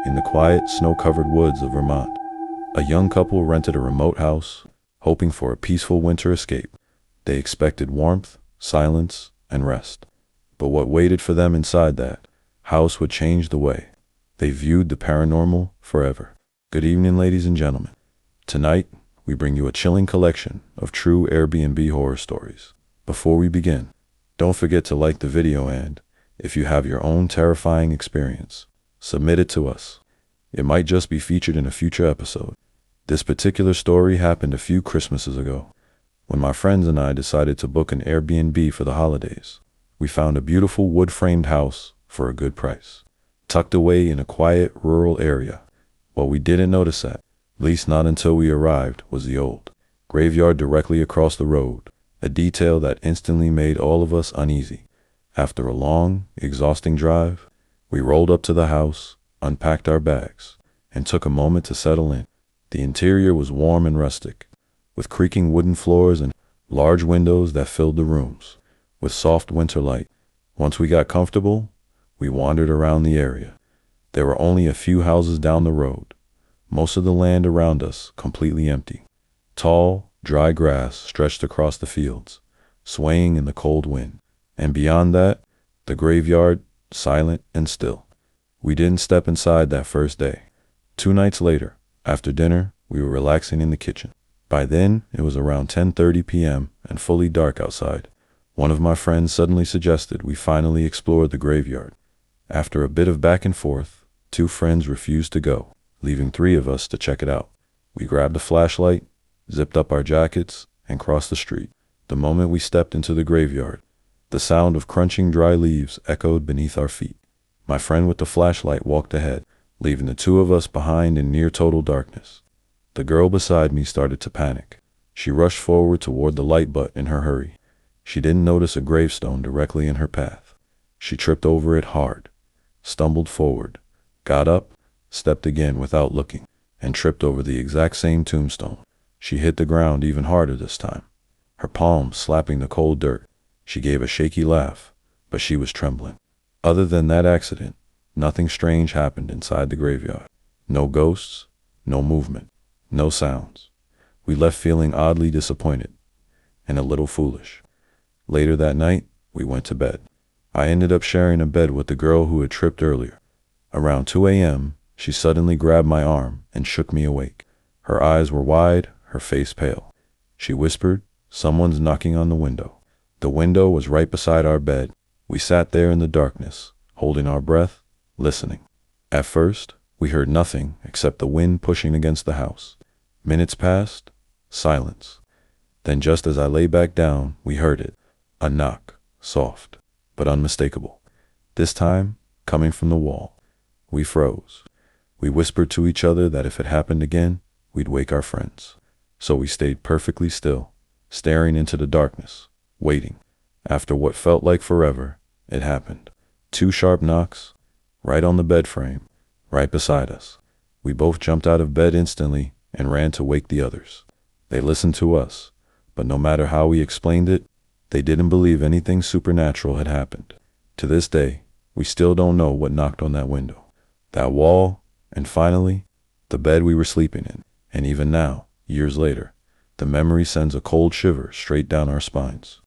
in the quiet, snow-covered woods of Vermont. A young couple rented a remote house, hoping for a peaceful winter escape. They expected warmth, silence, and rest. But what waited for them inside that house would change the way they viewed the paranormal forever. Good evening, ladies and gentlemen. Tonight, we bring you a chilling collection of true Airbnb horror stories. Before we begin, don't forget to like the video and, if you have your own terrifying experience, submit it to us. It might just be featured in a future episode. This particular story happened a few Christmases ago, when my friends and I decided to book an Airbnb for the holidays. We found a beautiful wood-framed house for a good price, tucked away in a quiet rural area. What we didn't notice at least not until we arrived, was the old graveyard directly across the road, a detail that instantly made all of us uneasy. After a long, exhausting drive, we rolled up to the house, unpacked our bags, and took a moment to settle in. The interior was warm and rustic, with creaking wooden floors and large windows that filled the rooms with soft winter light. Once we got comfortable, we wandered around the area. There were only a few houses down the road, most of the land around us completely empty. Tall, dry grass stretched across the fields, swaying in the cold wind. And beyond that, the graveyard, silent and still. We didn't step inside that first day. 2 nights later, after dinner, we were relaxing in the kitchen. By then, it was around 10:30 p.m. and fully dark outside. One of my friends suddenly suggested we finally explore the graveyard. After a bit of back and forth, 2 friends refused to go, leaving 3 of us to check it out. We grabbed a flashlight, zipped up our jackets, and crossed the street. The moment we stepped into the graveyard, the sound of crunching dry leaves echoed beneath our feet. My friend with the flashlight walked ahead, leaving the 2 of us behind in near total darkness. The girl beside me started to panic. She rushed forward toward the light butt in her hurry. She didn't notice a gravestone directly in her path. She tripped over it hard, stumbled forward, got up, stepped again without looking, and tripped over the exact same tombstone. She hit the ground even harder this time, her palms slapping the cold dirt. She gave a shaky laugh, but she was trembling. Other than that accident, nothing strange happened inside the graveyard. No ghosts, no movement, no sounds. We left feeling oddly disappointed and a little foolish. Later that night, we went to bed. I ended up sharing a bed with the girl who had tripped earlier. Around 2 a.m., she suddenly grabbed my arm and shook me awake. Her eyes were wide, her face pale. She whispered, "Someone's knocking on the window." The window was right beside our bed. We sat there in the darkness, holding our breath, listening. At first, we heard nothing except the wind pushing against the house. Minutes passed, silence. Then just as I lay back down, we heard it. A knock, soft, but unmistakable. This time, coming from the wall. We froze. We whispered to each other that if it happened again, we'd wake our friends. So we stayed perfectly still, staring into the darkness, waiting. After what felt like forever, it happened. 2 sharp knocks, right on the bed frame, right beside us. We both jumped out of bed instantly and ran to wake the others. They listened to us, but no matter how we explained it, they didn't believe anything supernatural had happened. To this day, we still don't know what knocked on that window, that wall, and finally, the bed we were sleeping in. And even now, years later, the memory sends a cold shiver straight down our spines.